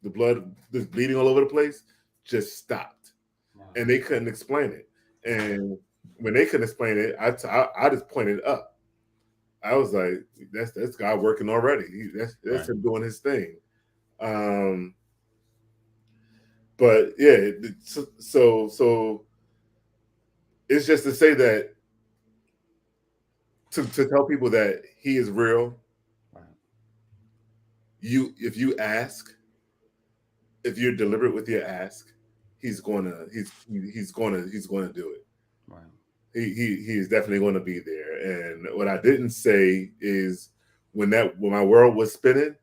was bleeding all over the place, just stopped. Wow. And they couldn't explain it. And when they couldn't explain it, I just pointed up. I was like, that's God working already. That's right. Him doing His thing. But yeah, so it's just to say that to tell people that He is real. Right. If you ask, if you're deliberate with your ask, He's gonna do it. Right. He is definitely going to be there. And what I didn't say is when my world was spinning,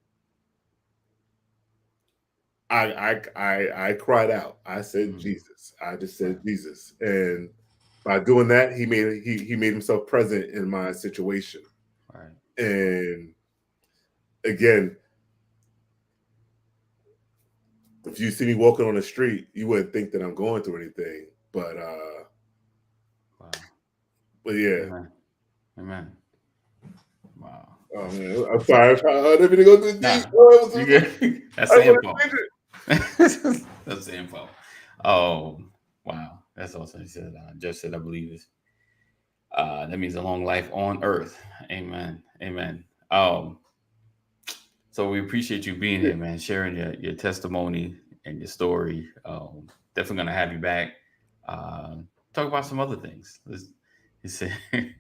I cried out. I said Jesus. I just said Jesus. And by doing that, he made Himself present in my situation. Right. And again, if you see me walking on the street, you wouldn't think that I'm going through anything. But wow. But yeah. Amen. Wow. Oh man, I'm sorry. I didn't mean to go to the deep. That's the info. That's the info. Oh, wow. That's awesome. He said, just said, I believe this. That means a long life on earth. Amen. Amen. So we appreciate you being here, man, sharing your testimony and your story. Definitely going to have you back. Talk about some other things. He said,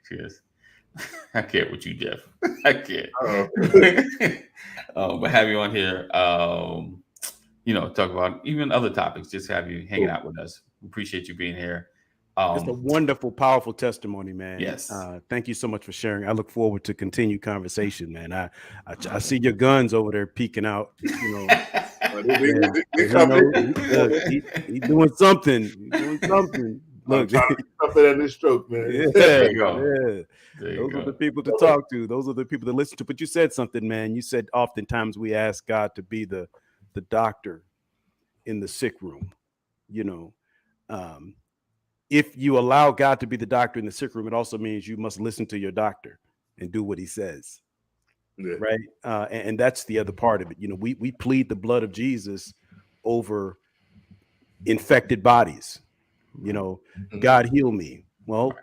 yes. I can't with you, Jeff. I can't. But have you on here, talk about even other topics. Just have you hanging out with us. Appreciate you being here. It's a wonderful, powerful testimony, man. Yes. Thank you so much for sharing. I look forward to continued conversation, man. I see your guns over there peeking out. He's doing something. He's doing something. I'm trying to get something at this stroke, man. Yeah, There you go. yeah. There you Those are go. the people to talk to. Those are the people to listen to. But you said something, man. You said oftentimes we ask God to be the doctor in the sick room. You know, if you allow God to be the doctor in the sick room, it also means you must listen to your doctor and do what he says. Yeah. Right. And that's the other part of it. You know, we plead the blood of Jesus over infected bodies. You know, God heal me. Well,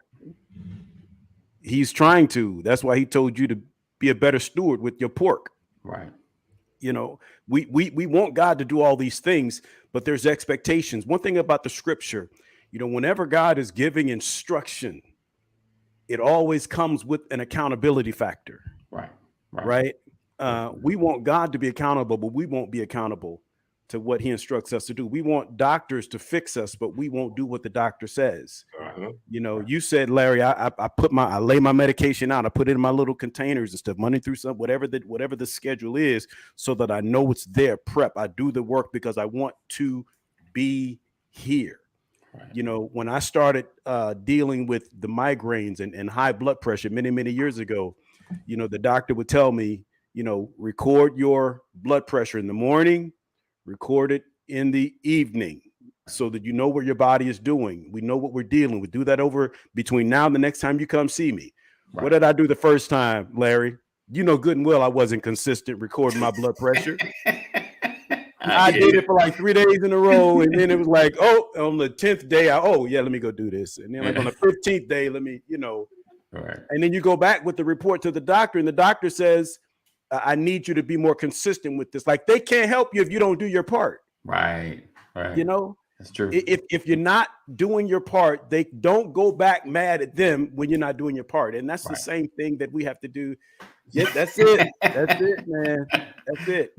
he's trying to. That's why he told you to be a better steward with your pork. Right. You know, we want God to do all these things, but there's expectations. One thing about the scripture, you know, whenever God is giving instruction, it always comes with an accountability factor. Right. Right. We want God to be accountable, but we won't be accountable to what he instructs us to do. We want doctors to fix us, but we won't do what the doctor says. You know, you said, Larry, I lay my medication out. I put it in my little containers and stuff, money through some, whatever the schedule is, so that I know it's there. Prep. I do the work because I want to be here. Right. You know, when I started dealing with the migraines and high blood pressure many, many years ago, you know, the doctor would tell me, you know, record your blood pressure in the morning, record it in the evening, so that you know what your body is doing. We know what we're dealing with. Do that over between now and the next time you come see me. Right. What did I do the first time, Larry? You know good and well I wasn't consistent recording my blood pressure. I did it for like 3 days in a row, and then it was like, oh, on the 10th day, let me go do this. And then like on the 15th day, let me, you know. Right. And then you go back with the report to the doctor, and the doctor says, I need you to be more consistent with this. Like, they can't help you if you don't do your part. Right. You know, that's true. If you're not doing your part, they don't go back mad at them when you're not doing your part. And that's the same thing that we have to do. Yeah, that's it. That's it, man. That's it.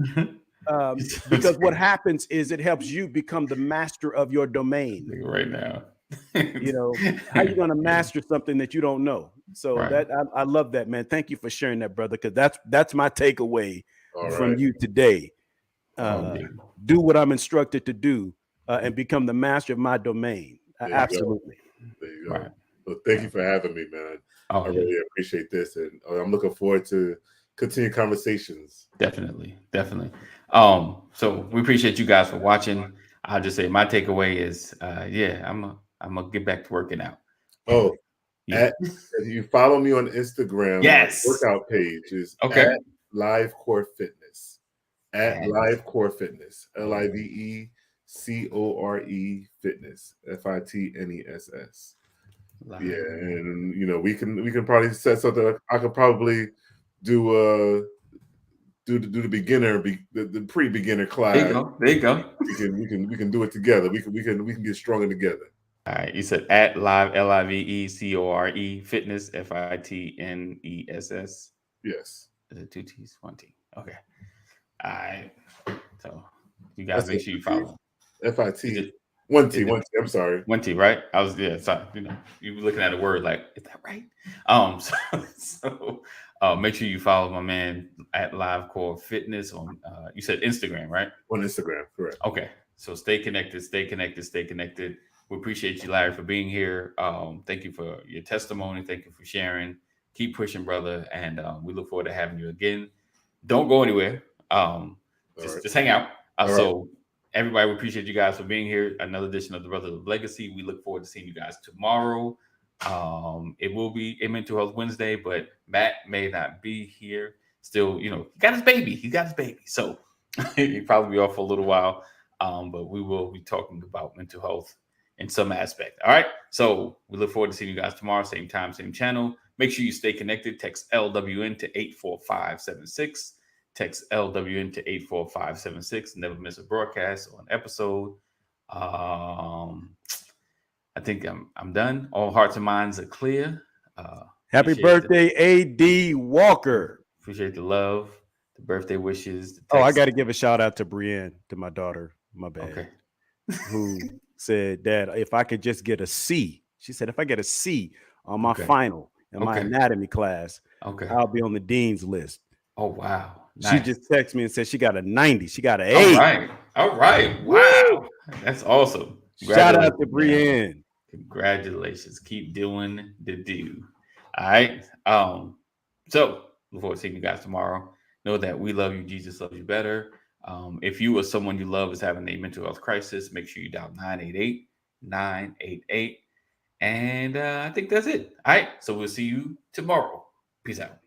Because what happens is it helps you become the master of your domain. Right now. You know, how you going to master something that you don't know? So I love that, man. Thank you for sharing that, brother, because that's my takeaway from you today. Do what I'm instructed to do and become the master of my domain. Absolutely. There you go. Right. Well, thank you for having me, man. I really appreciate this, and I'm looking forward to continue conversations. Definitely. So we appreciate you guys for watching. I'll just say my takeaway is, I'm gonna get back to working out. Oh, if you follow me on Instagram, yes, my workout page is at Live Core Fitness. At Live Core Fitness, LIVECORE Fitness, FITNESS. Yeah, and you know we can probably set something. I could probably do the beginner, the pre-beginner class. There you go. We can do it together. We can get stronger together. All right, you said at live LIVECORE Fitness FITNESS. Yes. Is it 2 T's, 1 T? Okay. All right. So you guys make sure you follow. FIT. 1 T. I'm sorry. 1 T, right? I was sorry. You know, you were looking at a word like, is that right? So make sure you follow my man at Live Core Fitness on you said Instagram, right? On Instagram, correct. Okay. So stay connected. We appreciate you, Larry, for being here. Thank you for your testimony. Thank you for sharing. Keep pushing, brother. And we look forward to having you again. Don't go anywhere. Just hang out. So everybody, we appreciate you guys for being here. Another edition of the Brothers of Legacy. We look forward to seeing you guys tomorrow. It will be a Mental Health Wednesday, but Matt may not be here. Still, you know, he got his baby. So he'll probably be off for a little while. But we will be talking about mental health in some aspect. All right. So we look forward to seeing you guys tomorrow, same time, same channel. Make sure you stay connected. Text LWN to 84576. Text LWN to 84576. Never miss a broadcast or an episode. I think I'm done. All hearts and minds are clear. Happy birthday, A.D. Walker. Appreciate the love, the birthday wishes. I got to give a shout out to Brienne, to my daughter. My bad. Okay. Who said, Dad, if I could just get a C. She said, if I get a C on my final in my anatomy class, I'll be on the dean's list. Oh, wow. Nice. She just texted me and said she got a 90. She got an 8. All right. Wow. That's awesome. Shout out to Brienne. Congratulations. Keep doing the do. All right. So look forward to seeing you guys tomorrow. Know that we love you. Jesus loves you better. If you or someone you love is having a mental health crisis, make sure you dial 988-988. And I think that's it. All right. So we'll see you tomorrow. Peace out.